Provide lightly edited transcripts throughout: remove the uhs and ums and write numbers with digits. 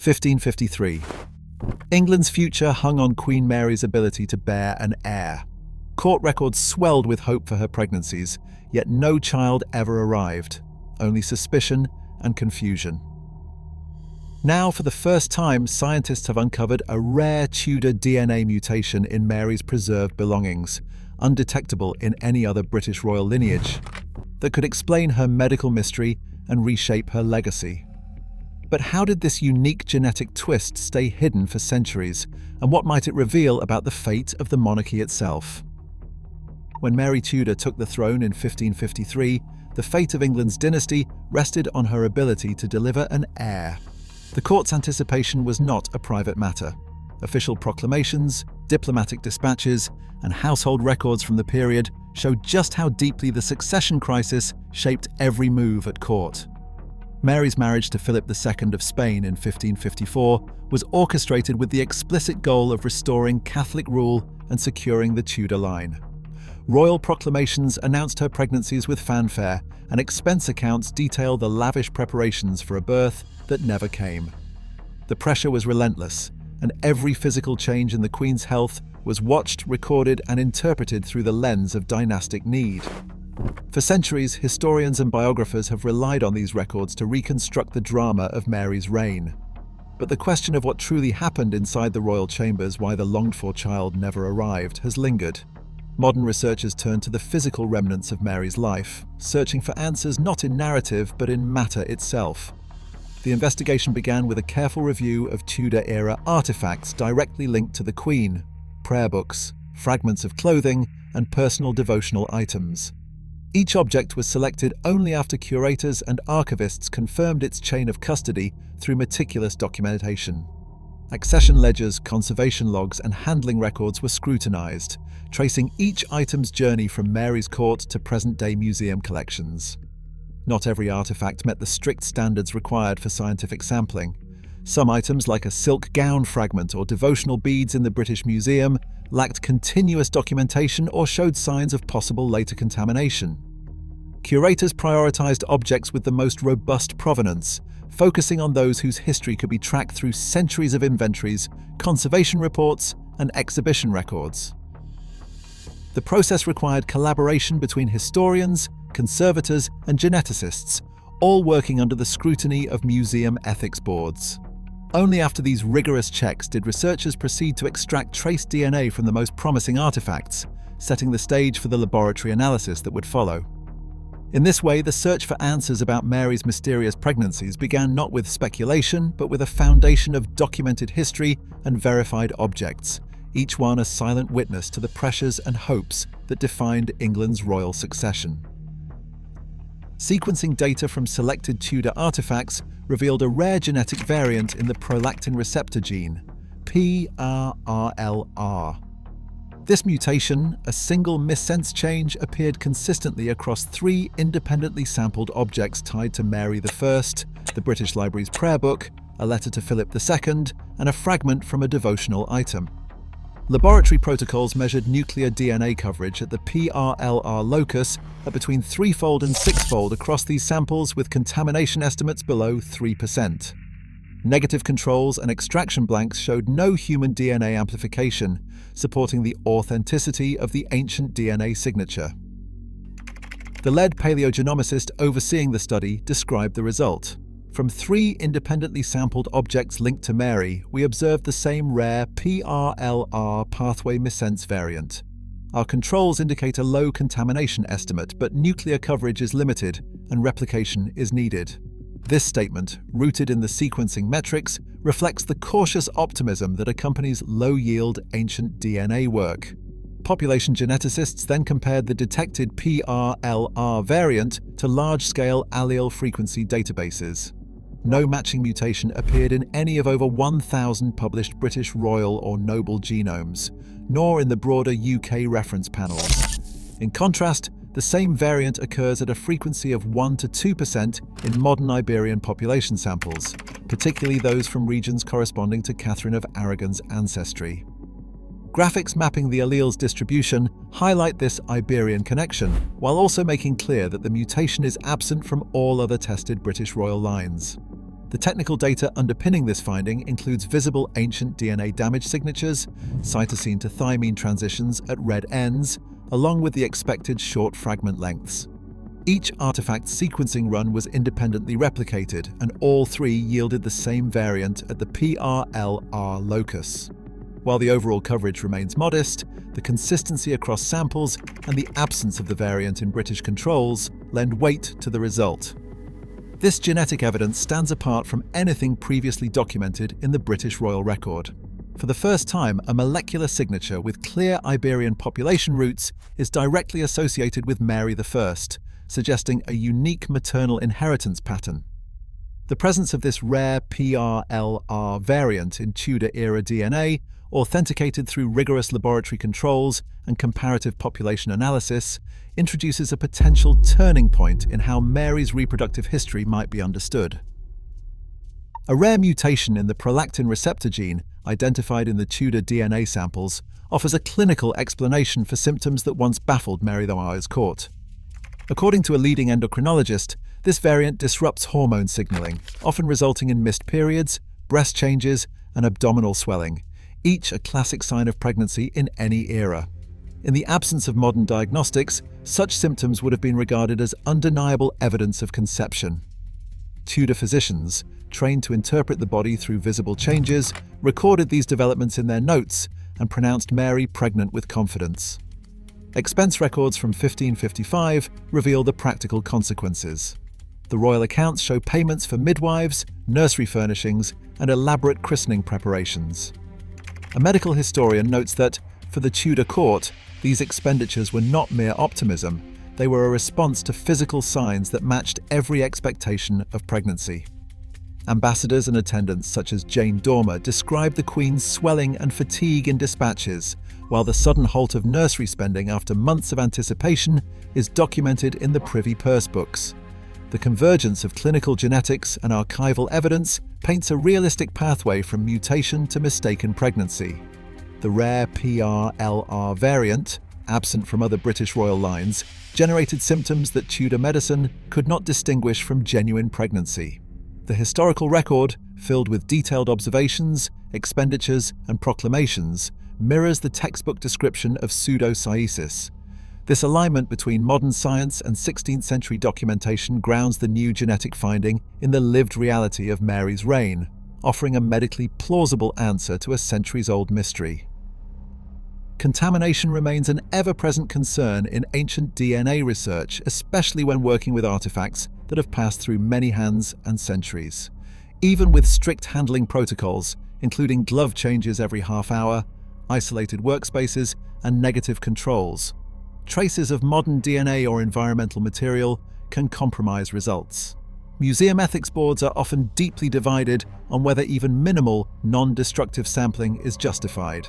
1553. England's future hung on Queen Mary's ability to bear an heir. Court records swelled with hope for her pregnancies, yet no child ever arrived, only suspicion and confusion. Now, for the first time, scientists have uncovered a rare Tudor DNA mutation in Mary's preserved belongings, undetectable in any other British royal lineage, that could explain her medical mystery and reshape her legacy. But how did this unique genetic twist stay hidden for centuries, and what might it reveal about the fate of the monarchy itself? When Mary Tudor took the throne in 1553, the fate of England's dynasty rested on her ability to deliver an heir. The court's anticipation was not a private matter. Official proclamations, diplomatic dispatches, and household records from the period show just how deeply the succession crisis shaped every move at court. Mary's marriage to Philip II of Spain in 1554 was orchestrated with the explicit goal of restoring Catholic rule and securing the Tudor line. Royal proclamations announced her pregnancies with fanfare, and expense accounts detail the lavish preparations for a birth that never came. The pressure was relentless, and every physical change in the Queen's health was watched, recorded, and interpreted through the lens of dynastic need. For centuries, historians and biographers have relied on these records to reconstruct the drama of Mary's reign. But the question of what truly happened inside the royal chambers, why the longed-for child never arrived, has lingered. Modern researchers turn to the physical remnants of Mary's life, searching for answers not in narrative but in matter itself. The investigation began with a careful review of Tudor-era artifacts directly linked to the Queen: prayer books, fragments of clothing, and personal devotional items. Each object was selected only after curators and archivists confirmed its chain of custody through meticulous documentation. Accession ledgers, conservation logs, and handling records were scrutinized, tracing each item's journey from Mary's court to present-day museum collections. Not every artifact met the strict standards required for scientific sampling. Some items, like a silk gown fragment or devotional beads in the British Museum, lacked continuous documentation or showed signs of possible later contamination. Curators prioritized objects with the most robust provenance, focusing on those whose history could be tracked through centuries of inventories, conservation reports, and exhibition records. The process required collaboration between historians, conservators, and geneticists, all working under the scrutiny of museum ethics boards. Only after these rigorous checks did researchers proceed to extract trace DNA from the most promising artifacts, setting the stage for the laboratory analysis that would follow. In this way, the search for answers about Mary's mysterious pregnancies began not with speculation, but with a foundation of documented history and verified objects, each one a silent witness to the pressures and hopes that defined England's royal succession. Sequencing data from selected Tudor artifacts revealed a rare genetic variant in the prolactin receptor gene, PRRLR. This mutation, a single missense change, appeared consistently across 3 independently sampled objects tied to Mary I, the British Library's prayer book, a letter to Philip II, and a fragment from a devotional item. Laboratory protocols measured nuclear DNA coverage at the PRLR locus at between 3-fold and 6-fold across these samples, with contamination estimates below 3%. Negative controls and extraction blanks showed no human DNA amplification, supporting the authenticity of the ancient DNA signature. The lead paleogenomicist overseeing the study described the result. From 3 independently sampled objects linked to Mary, we observed the same rare PRLR pathway missense variant. Our controls indicate a low contamination estimate, but nuclear coverage is limited and replication is needed. This statement, rooted in the sequencing metrics, reflects the cautious optimism that accompanies low-yield ancient DNA work. Population geneticists then compared the detected PRLR variant to large-scale allele frequency databases. No matching mutation appeared in any of over 1,000 published British royal or noble genomes, nor in the broader UK reference panels. In contrast, the same variant occurs at a frequency of 1 to 2% in modern Iberian population samples, particularly those from regions corresponding to Catherine of Aragon's ancestry. Graphics mapping the allele's distribution highlight this Iberian connection, while also making clear that the mutation is absent from all other tested British royal lines. The technical data underpinning this finding includes visible ancient DNA damage signatures, cytosine to thymine transitions at red ends, along with the expected short fragment lengths. Each artifact sequencing run was independently replicated, and all three yielded the same variant at the PRLR locus. While the overall coverage remains modest, the consistency across samples and the absence of the variant in British controls lend weight to the result. This genetic evidence stands apart from anything previously documented in the British Royal Record. For the first time, a molecular signature with clear Iberian population roots is directly associated with Mary I, suggesting a unique maternal inheritance pattern. The presence of this rare PRLR variant in Tudor-era DNA, authenticated through rigorous laboratory controls and comparative population analysis, introduces a potential turning point in how Mary's reproductive history might be understood. A rare mutation in the prolactin receptor gene, identified in the Tudor DNA samples, offers a clinical explanation for symptoms that once baffled Mary I's court. According to a leading endocrinologist, this variant disrupts hormone signaling, often resulting in missed periods, breast changes, and abdominal swelling, each a classic sign of pregnancy in any era. In the absence of modern diagnostics, such symptoms would have been regarded as undeniable evidence of conception. Tudor physicians, trained to interpret the body through visible changes, recorded these developments in their notes and pronounced Mary pregnant with confidence. Expense records from 1555 reveal the practical consequences. The royal accounts show payments for midwives, nursery furnishings, and elaborate christening preparations. A medical historian notes that, for the Tudor court, these expenditures were not mere optimism, they were a response to physical signs that matched every expectation of pregnancy. Ambassadors and attendants such as Jane Dormer described the Queen's swelling and fatigue in dispatches, while the sudden halt of nursery spending after months of anticipation is documented in the Privy Purse books. The convergence of clinical genetics and archival evidence paints a realistic pathway from mutation to mistaken pregnancy. The rare PRLR variant, absent from other British royal lines, generated symptoms that Tudor medicine could not distinguish from genuine pregnancy. The historical record, filled with detailed observations, expenditures, and proclamations, mirrors the textbook description of pseudocyesis. This alignment between modern science and 16th century documentation grounds the new genetic finding in the lived reality of Mary's reign, offering a medically plausible answer to a centuries-old mystery. Contamination remains an ever-present concern in ancient DNA research, especially when working with artifacts that have passed through many hands and centuries. Even with strict handling protocols, including glove changes every half hour, isolated workspaces, and negative controls, traces of modern DNA or environmental material can compromise results. Museum ethics boards are often deeply divided on whether even minimal, non-destructive sampling is justified.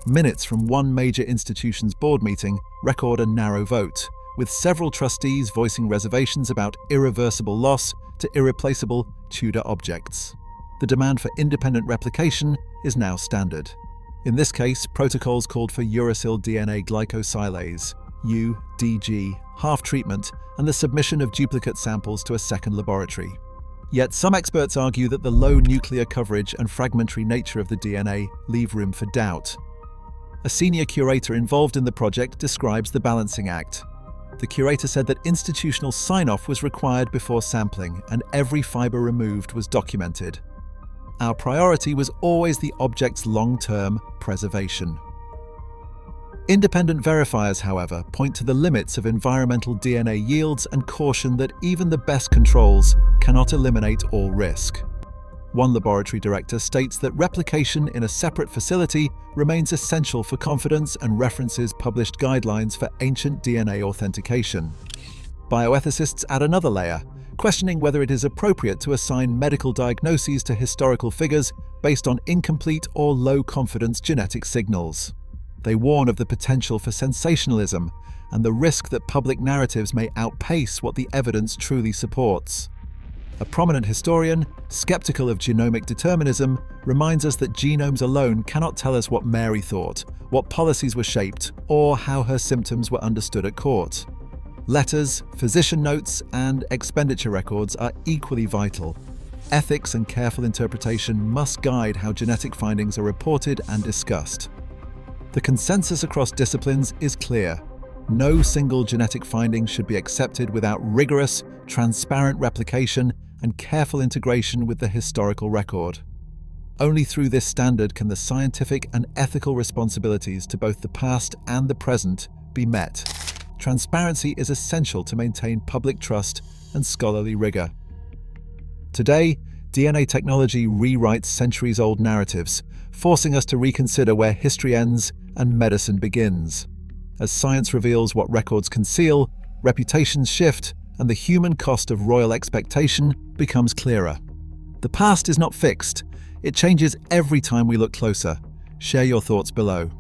Minutes from one major institution's board meeting record a narrow vote, with several trustees voicing reservations about irreversible loss to irreplaceable Tudor objects. The demand for independent replication is now standard. In this case, protocols called for uracil DNA glycosylase, UDG, half-treatment, and the submission of duplicate samples to a second laboratory. Yet some experts argue that the low nuclear coverage and fragmentary nature of the DNA leave room for doubt. A senior curator involved in the project describes the balancing act. The curator said that institutional sign-off was required before sampling, and every fiber removed was documented. Our priority was always the object's long-term preservation. Independent verifiers, however, point to the limits of environmental DNA yields and caution that even the best controls cannot eliminate all risk. One laboratory director states that replication in a separate facility remains essential for confidence and references published guidelines for ancient DNA authentication. Bioethicists add another layer, questioning whether it is appropriate to assign medical diagnoses to historical figures based on incomplete or low-confidence genetic signals. They warn of the potential for sensationalism and the risk that public narratives may outpace what the evidence truly supports. A prominent historian, skeptical of genomic determinism, reminds us that genomes alone cannot tell us what Mary thought, what policies were shaped, or how her symptoms were understood at court. Letters, physician notes, and expenditure records are equally vital. ethics and careful interpretation must guide how genetic findings are reported and discussed. The consensus across disciplines is clear. No single genetic finding should be accepted without rigorous, transparent replication and careful integration with the historical record. Only through this standard can the scientific and ethical responsibilities to both the past and the present be met. Transparency is essential to maintain public trust and scholarly rigor. Today, DNA technology rewrites centuries-old narratives, forcing us to reconsider where history ends and medicine begins. As science reveals what records conceal, reputations shift, and the human cost of royal expectation becomes clearer. The past is not fixed. It changes every time we look closer. Share your thoughts below.